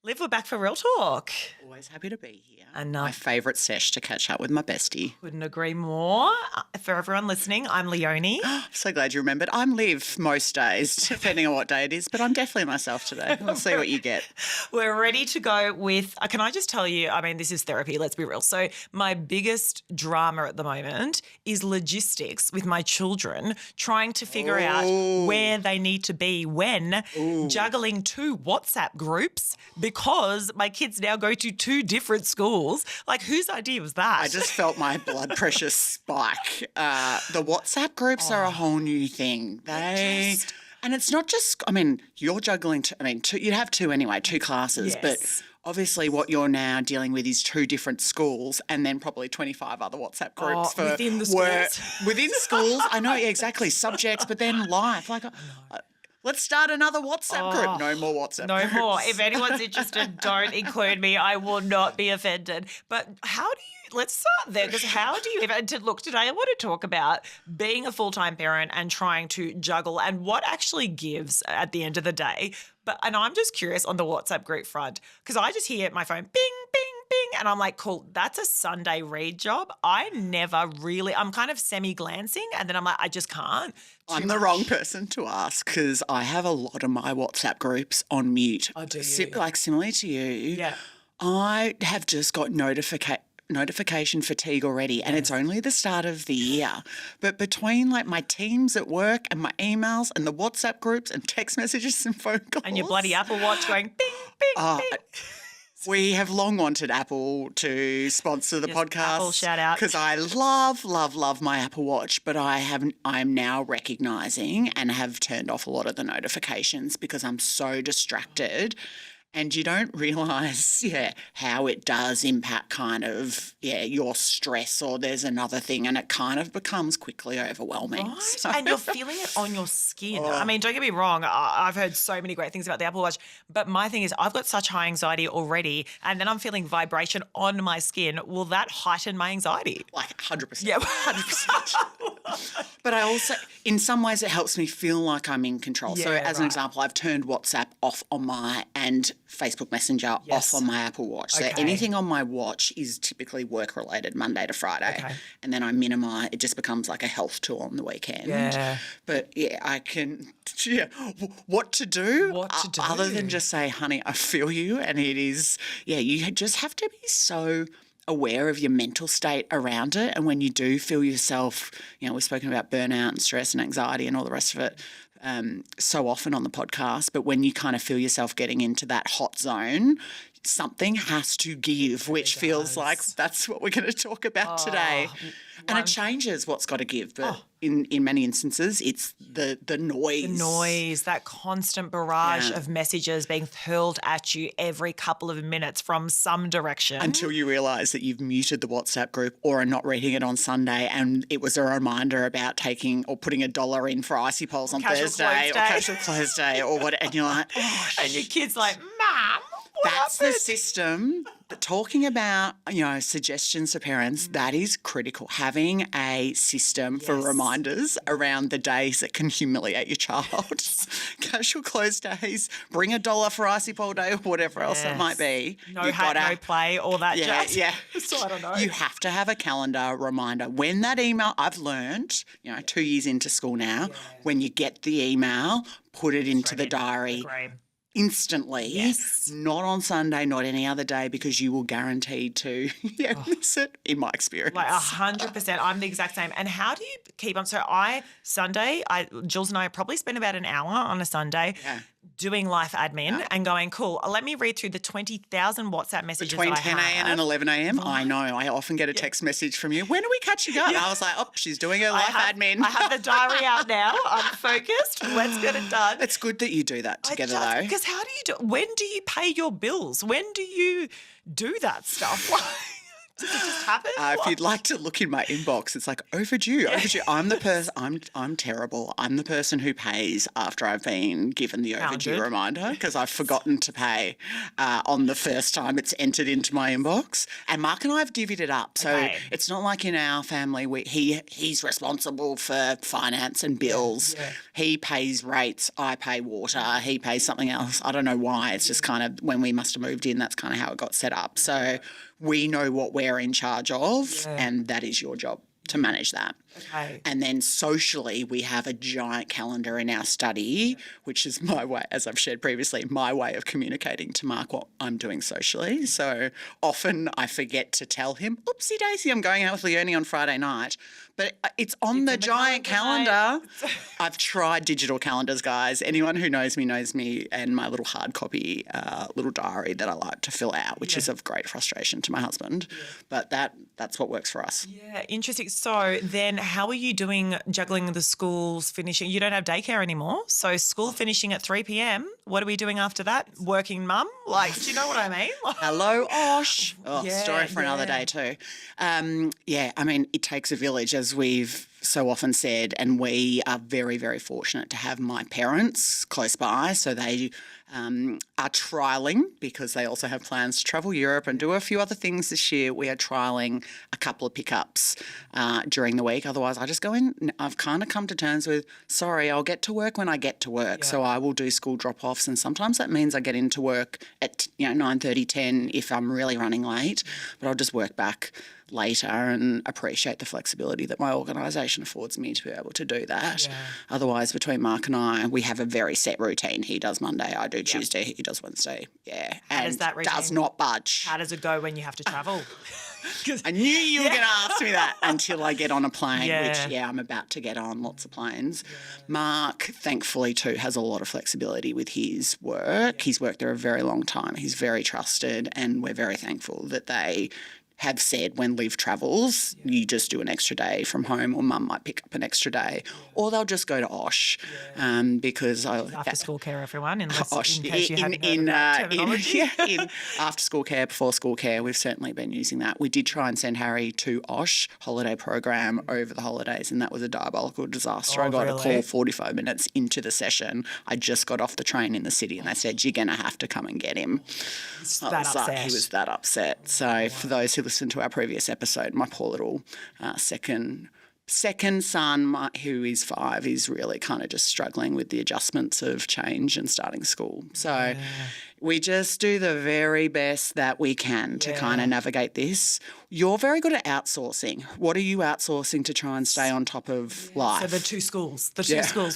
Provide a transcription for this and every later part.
Liv, we're back for Real Talk. Always happy to be here. And my favourite sesh to catch up with my bestie. Couldn't agree more. For everyone listening, I'm Leonie. I'm so glad you remembered. I'm Liv most days, depending on what day it is, but I'm definitely myself today. We'll see what you get. We're ready to go with, can I just tell you, I mean, this is therapy, let's be real. So my biggest drama at the moment is logistics with my children, trying to figure out where they need to be when, juggling 2 WhatsApp groups because my kids now go to 2 different schools. Like, whose idea was that? I just felt my blood pressure spike. The WhatsApp groups are a whole new thing. And it's not just, you're juggling, you'd have 2 anyway, 2 classes, but obviously what you're now dealing with is 2 different schools and then probably 25 other WhatsApp groups for within the work. schools. Within schools, I know, exactly, subjects, but then life. Like, let's start another WhatsApp group. No more WhatsApp groups. No more. If anyone's interested, don't include me. I will not be offended. But let's start there, because today I want to talk about being a full-time parent and trying to juggle and what actually gives at the end of the day. And I'm just curious on the WhatsApp group front, because I just hear my phone bing, bing, bing, and I'm like, cool, that's a Sunday read job. I'm kind of semi-glancing, and then I'm like, I just can't. I'm the wrong person to ask, because I have a lot of my WhatsApp groups on mute. Oh, do you? Like similar to you. Yeah. I have just got notification fatigue already, and it's only the start of the year. But between like my teams at work and my emails and the WhatsApp groups and text messages and phone calls. And your bloody Apple Watch going bing, bing, bing. We have long wanted Apple to sponsor the podcast. Apple shout out. Because I love, love, love my Apple Watch, but I'm now recognising and have turned off a lot of the notifications because I'm so distracted. And you don't realise, how it does impact kind of, your stress, or there's another thing, and it kind of becomes quickly overwhelming. Right. So. And you're feeling it on your skin. I mean, don't get me wrong. I've heard so many great things about the Apple Watch, but my thing is I've got such high anxiety already, and then I'm feeling vibration on my skin. Will that heighten my anxiety? Like 100%. Yeah. 100%. But I also, in some ways, it helps me feel like I'm in control. Yeah, so as an example, I've turned WhatsApp off on and Facebook Messenger off on my Apple Watch. So anything on my watch is typically work-related Monday to Friday. Okay. And then I minimise. It just becomes like a health tool on the weekend. Yeah. But, I can what to do other than just say, honey, I feel you. And it is, you just have to be so aware of your mental state around it. And when you do feel yourself, we've spoken about burnout and stress and anxiety and all the rest of it so often on the podcast, but when you kind of feel yourself getting into that hot zone, something has to give, which feels like that's what we're going to talk about today. And it changes what's got to give, but in many instances, it's the noise. The noise, that constant barrage of messages being hurled at you every couple of minutes from some direction. Until you realise that you've muted the WhatsApp group or are not reading it on Sunday, and it was a reminder about taking or putting $1 in for icy poles on Thursday or casual close day or what, and you're like, and your kid's like, Mum, that's the system. Talking about, suggestions to parents, that is critical. Having a system for reminders around the days that can humiliate your child. Casual close days, bring $1 for icy pole day or whatever else it might be. No hat, no play, all that jazz. Yeah. So I don't know. You have to have a calendar reminder. When that email, I've learned, 2 years into school now, when you get the email, put it into the diary. Agree. Instantly, not on Sunday, not any other day, because you will guaranteed to miss it, in my experience. Like 100%. I'm the exact same. And how do you keep on? So Jules and I probably spend about an hour on a Sunday doing life admin and going, cool, let me read through the 20,000 WhatsApp messages Between 10 a.m. and 11 a.m. I know. I often get a text message from you. When are we catching up? I was like, she's doing her life admin. I have the diary out now. I'm focused. Let's get it done. It's good that you do that together, though. Because how do you when do you pay your bills? When do you do that stuff? Does it just happen? If you'd like to look in my inbox, it's like overdue. I'm the person. I'm terrible. I'm the person who pays after I've been given the overdue reminder because I've forgotten to pay on the first time it's entered into my inbox. And Mark and I have divvied it up, so it's not like in our family he's responsible for finance and bills. Yeah. He pays rates. I pay water. He pays something else. I don't know why. It's just kind of when we must have moved in. That's kind of how it got set up. So we know what we're in charge of, and that is your job to manage that. Okay. And then socially, we have a giant calendar in our study, which is my way, as I've shared previously, my way of communicating to Mark what I'm doing socially. So often I forget to tell him, oopsie daisy, I'm going out with Leonie on Friday night. But it's on the giant calendar. I've tried digital calendars, guys. Anyone who knows me, and my little hard copy little diary that I like to fill out, which is of great frustration to my husband. Yeah. But that's what works for us. Yeah, interesting. So then how are you doing juggling the schools finishing? You don't have daycare anymore. So school finishing at 3 p.m. What are we doing after that? Working mum? Like, do you know what I mean? Hello, Osh. Story for another day too. I mean, it takes a village, as we've so often said, and we are very, very fortunate to have my parents close by. So they are trialling, because they also have plans to travel Europe and do a few other things this year. We are trialling a couple of pickups during the week. Otherwise, I just go in. I've kind of come to terms with, sorry, I'll get to work when I get to work. Yeah. So I will do school drop-offs, and sometimes that means I get into work at 9:30, 10 if I'm really running late, but I'll just work back later and appreciate the flexibility that my organisation affords me to be able to do that. Yeah. Otherwise, between Mark and I, we have a very set routine. He does Monday, I do Tuesday, he does Wednesday. Yeah. How does that routine, does not budge. How does it go when you have to travel? I knew you were going to ask me that until I get on a plane, which, I'm about to get on lots of planes. Yeah. Mark, thankfully, too, has a lot of flexibility with his work. Yeah. He's worked there a very long time. He's very trusted, and we're very thankful that they have said when Liv travels, you just do an extra day from home, or mum might pick up an extra day, or they'll just go to Osh because after school care, everyone, in case you hadn't in after school care, before school care, we've certainly been using that. We did try and send Harry to Osh holiday program over the holidays, and that was a diabolical disaster. I got a call 45 minutes into the session. I just got off the train in the city, and they said, you're going to have to come and get him. He was that upset. So for those who listen to our previous episode, my poor little second son, who is 5, is really kind of just struggling with the adjustments of change and starting school. So we just do the very best that we can to kind of navigate this. You're very good at outsourcing. What are you outsourcing to try and stay on top of life? So the two schools,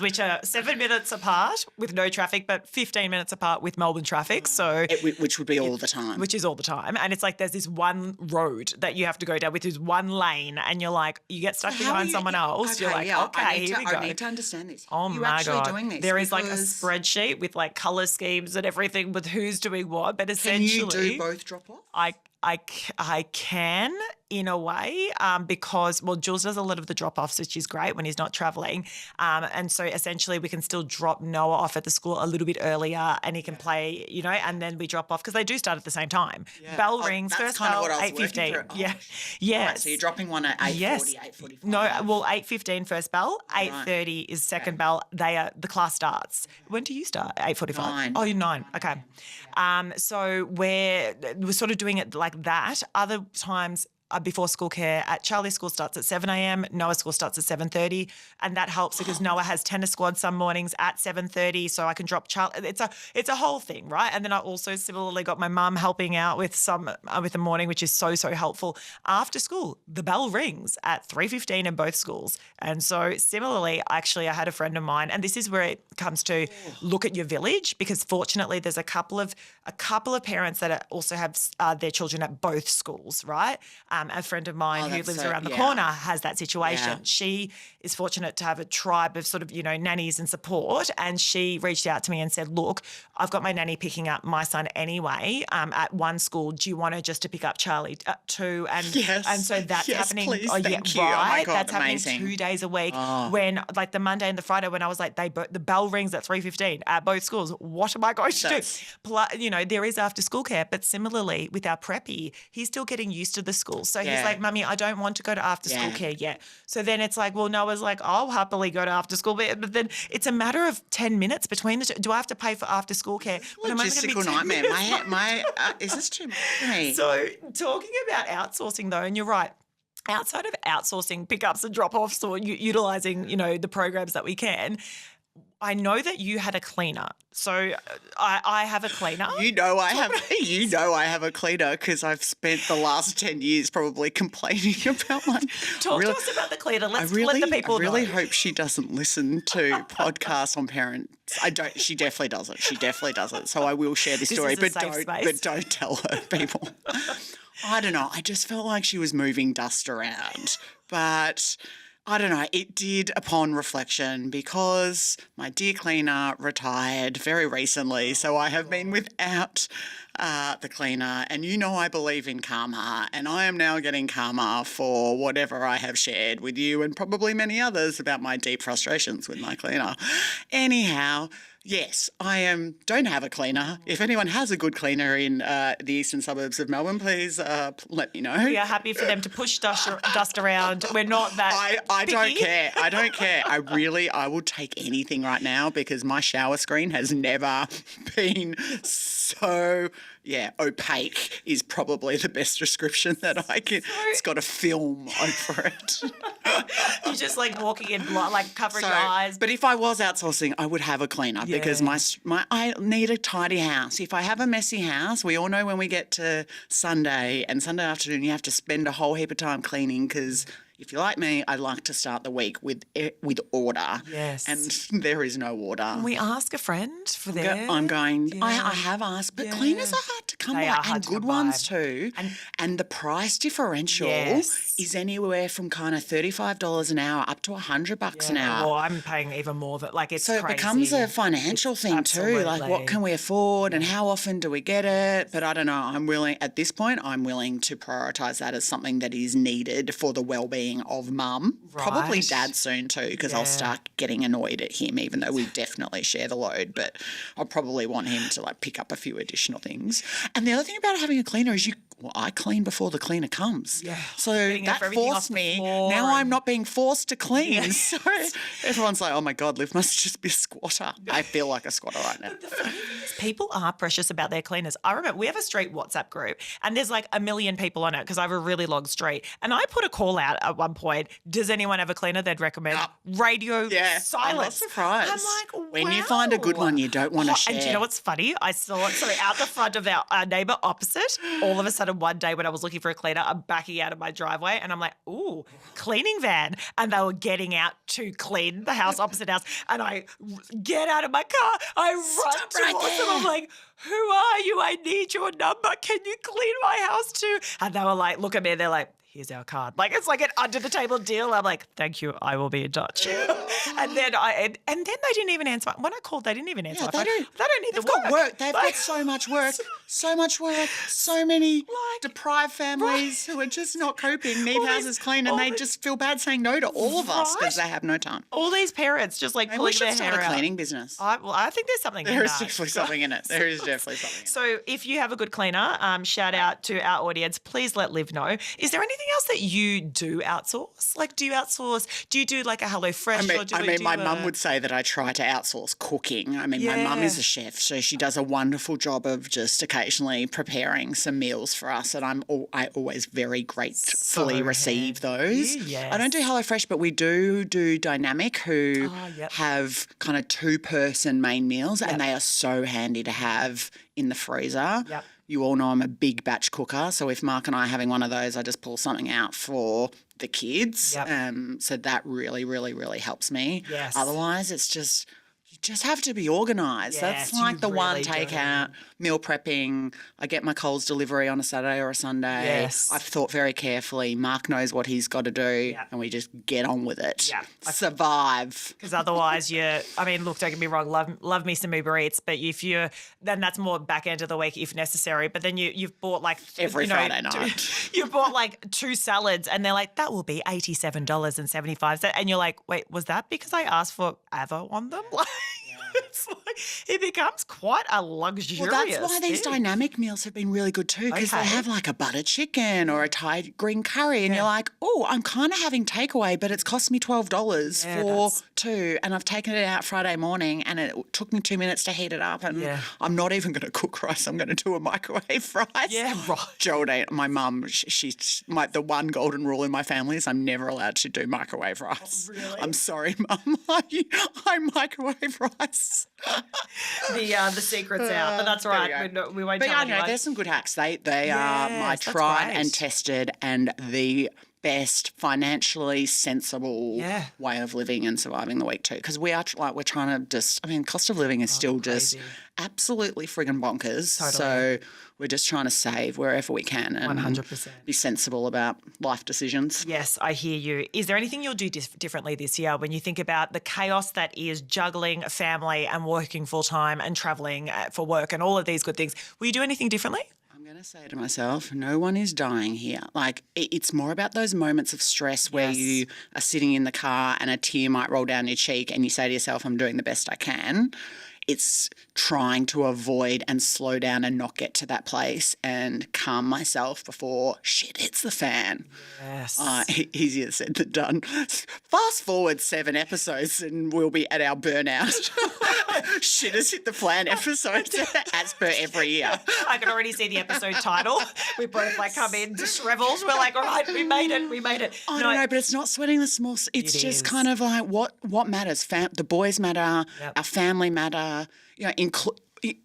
which are 7 minutes apart with no traffic, but 15 minutes apart with Melbourne traffic. So which would be all the time. Which is all the time. And it's like there's this one road that you have to go down with, this one lane, and you're like, you get stuck behind someone else. Okay, you're like, here we go. I need to understand this. Oh, my God. Doing this there is like a spreadsheet with like colour schemes and everything with who's doing what, but essentially... Can you do both drop-off? I can in a way because, Jules does a lot of the drop-offs, which is great when he's not travelling. And so essentially we can still drop Noah off at the school a little bit earlier, and he can play, and then we drop off because they do start at the same time. Yeah. Bell rings, first bell, 8:15. Yeah. Yes. Right, so you're dropping one at 8:40, 8:45. No, 8:15 first bell, 8:30 is second bell. The class starts. When do you start? 8:45. 9. Oh, you're 9. Okay. So we're sort of doing it like that. Other times before school care, at Charlie's school starts at 7 a.m, Noah's school starts at 7:30, and that helps because Noah has tennis squad some mornings at 7:30, so I can drop Charlie. It's a whole thing, right? And then I also similarly got my mum helping out with the morning, which is so helpful. After school, the bell rings at 3:15 in both schools, and so similarly, actually, I had a friend of mine, and this is where it comes to look at your village, because fortunately, there's a couple of parents that also have their children at both schools, right? A friend of mine who lives around the corner has that situation. Yeah. She is fortunate to have a tribe of sort of, nannies and support, and she reached out to me and said, look, I've got my nanny picking up my son anyway at one school. Do you want her just to pick up Charlie too? And so that's happening. Please, thank you. Right? Oh my God, that's amazing. happening 2 days a week when like the Monday and the Friday when I was like, the bell rings at 3:15 at both schools. What am I going to do? There is after school care, but similarly with our preppy, he's still getting used to the school. So he's Yeah. like, Mummy, I don't want to go to after school Yeah. care yet. So then it's like, well, Noah's like, I'll happily go to after school, but then it's a matter of 10 minutes between the two. Do I have to pay for after school care? When I'm only gonna be Logistical 10 nightmare. minutes Is this too much for me? So talking about outsourcing though, and you're right, outside of outsourcing pickups and drop-offs or utilising, the programs that we can, I know that you had a cleaner. So I have a cleaner. You know I have a cleaner because I've spent the last 10 years probably complaining about one. Talk to us about the cleaner. Let the people know. I really hope she doesn't listen to podcasts on parents. I don't. She definitely doesn't. She definitely doesn't. So I will share this story, is a safe space. but don't tell her, people. I don't know. I just felt like she was moving dust around, but I don't know. It did upon reflection because my dear cleaner retired very recently. So I have been without the cleaner. And I believe in karma. And I am now getting karma for whatever I have shared with you and probably many others about my deep frustrations with my cleaner. Anyhow, yes, I don't have a cleaner. If anyone has a good cleaner in the eastern suburbs of Melbourne, please let me know. We are happy for them to push dust around. We're not that I don't picky. care. I don't care. I will take anything right now because my shower screen has never been so, opaque is probably the best description that I can. It's got a film over it. You're just like walking in, like covering your eyes. But if I was outsourcing, I would have a cleaner because I need a tidy house. If I have a messy house, we all know when we get to Sunday and Sunday afternoon, you have to spend a whole heap of time cleaning because if you're like me, I like to start the week with order. Yes. And there is no order. Can we ask a friend for their... I'm going, I have asked, but cleaners are hard to come They by are hard and to good come ones by. too. And the price differential is anywhere from kind of $35 an hour up to $100 an hour. Well, I'm paying even more. It's So crazy. it becomes a financial thing too. Like, what can we afford and how often do we get it? But I don't know. At this point, I'm willing to prioritise that as something that is needed for the well-being of mum. Probably dad soon too, because I'll start getting annoyed at him, even though we definitely share the load. But I'll probably want him to pick up a few additional things. And the other thing about having a cleaner is I clean before the cleaner comes. Yeah. So that forced me. Now I'm not being forced to clean. Yeah. So everyone's like, oh my God, Liv must just be a squatter. I feel like a squatter right now. The funny thing is people are precious about their cleaners. I remember we have a street WhatsApp group and there's like 1 million people on it because I have a really long street. And I put a call out at one point, does anyone have a cleaner they'd recommend? Radio silence. I'm not surprised. I'm like, wow. When you find a good one, you don't want to share. And do you know what's funny? I saw it out the front of our neighbour opposite. All of a sudden one day when I was looking for a cleaner, I'm backing out of my driveway and I'm like, ooh, cleaning van. And they were getting out to clean the house opposite house. And I get out of my car. I run towards them. I'm like, who are you? I need your number. Can you clean my house too? And they were like, look at me. They're like, here's our card. Like, it's like an under the table deal. I'm like, thank you. I will be in touch. and then they didn't even answer. When I called, they didn't even answer. They don't need the the work. work. They've got so much work. So much work. So many deprived families who are just not coping, need houses clean, and they just feel bad saying no to all of us because they have no time. All these parents just like pulling their hair out. We should start a cleaning business. I think there's something in that. There is definitely something in it. There is definitely something in it. So if you have a good cleaner, shout out to our audience. Please let Liv know. Is there anything else that you do outsource? Like, do you outsource? Do you do like a HelloFresh? My mum would say that I try to outsource cooking. I mean, my mum is a chef, so she does a wonderful job of just occasionally preparing some meals for us, and I always very gratefully receive those. Yes. I don't do HelloFresh, but we do Dynamic, who have kind of 2-person main meals, and they are so handy to have in the freezer. Yep. You all know I'm a big batch cooker, so if Mark and I are having one of those, I just pull something out for the kids. Yep. So that really, really, really helps me. Yes. Otherwise, it's just you just have to be organised. Yes, That's like the one really do. takeout, meal prepping. I get my Coles delivery on a Saturday or a Sunday. Yes. I've thought very carefully. Mark knows what he's got to do, and we just get on with it. Yeah. Survive. Because otherwise look, don't get me wrong, love me some Uber Eats, but then that's more back end of the week if necessary. But then you've bought like every Friday night. You've bought like 2 salads and they're like, that will be $87.75. And you're like, wait, was that because I asked for Avo on them? It's like it becomes quite a luxurious Well, that's why these thing. dynamic meals have been really good too, because they Okay. have like a butter chicken or a Thai green curry, and you're like, oh, I'm kind of having takeaway, but it's cost me $12 for two, and I've taken it out Friday morning, and it took me 2 minutes to heat it up, and I'm not even going to cook rice. I'm going to do a microwave rice. Yeah, right. Geraldine, my mum, she's the one golden rule in my family is I'm never allowed to do microwave rice. Oh, really? I'm sorry, Mum. I microwave rice. The secret's out, but that's right. We won't But tell anyone. there's some good hacks. They are my Yes, that's tried great. and tested and the best financially sensible way of living and surviving the week too. Because we're trying to cost of living is still just absolutely friggin' bonkers. Totally. So we're just trying to save wherever we can and 100%. be sensible about life decisions. Yes, I hear you. Is there anything you'll do differently this year when you think about the chaos that is juggling a family and working full time and travelling for work and all of these good things? Will you do anything differently? I'm going to say to myself, no one is dying here. Like, it's more about those moments of stress where you are sitting in the car and a tear might roll down your cheek and you say to yourself, I'm doing the best I can. It's trying to avoid and slow down and not get to that place and calm myself before shit hits the fan. Yes. Easier said than done. Fast forward 7 episodes and we'll be at our burnout. Shit has hit the fan episode as per every year. I can already see the episode title. We both come in disheveled. We're like, all right, we made it. I don't know, but it's not sweating the small. It's just is. kind of like what matters. The boys matter. Our family matter.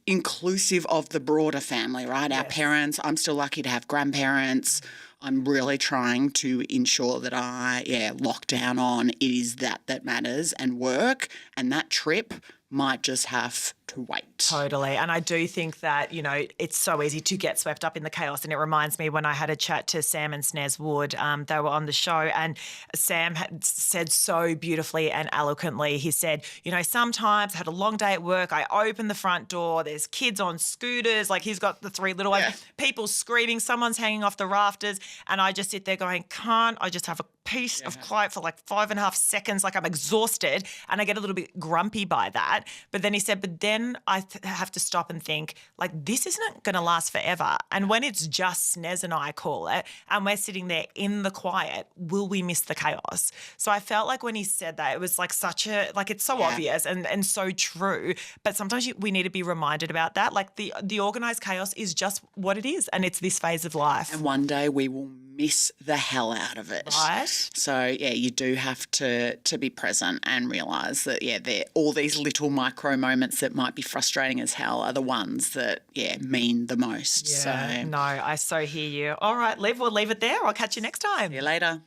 Inclusive of the broader family, right? Our parents. I'm still lucky to have grandparents. I'm really trying to ensure that I lock down on it is that matters and work, and that trip might just have to wait. Totally. And I do think that, it's so easy to get swept up in the chaos. And it reminds me when I had a chat to Sam and Snez Wood, they were on the show, and Sam had said so beautifully and eloquently, he said, sometimes I had a long day at work, I open the front door, there's kids on scooters, like he's got the 3 little ones, people screaming, someone's hanging off the rafters, and I just sit there going, can't I just have a piece of quiet for 5.5 seconds, like I'm exhausted, and I get a little bit grumpy by that. But then he said, but then I have to stop and think, this isn't going to last forever. And when it's just Snez and I call it, and we're sitting there in the quiet, will we miss the chaos? So I felt like when he said that, it was such a, it's so obvious and so true. But sometimes we need to be reminded about that. The organised chaos is just what it is, and it's this phase of life. And one day we will miss the hell out of it. Right. So, you do have to be present and realise that, they're all these little micro moments that might be frustrating as hell are the ones that, mean the most. Yeah. No, I so hear you. All right, Liv, we'll leave it there. I'll catch you next time. See you later.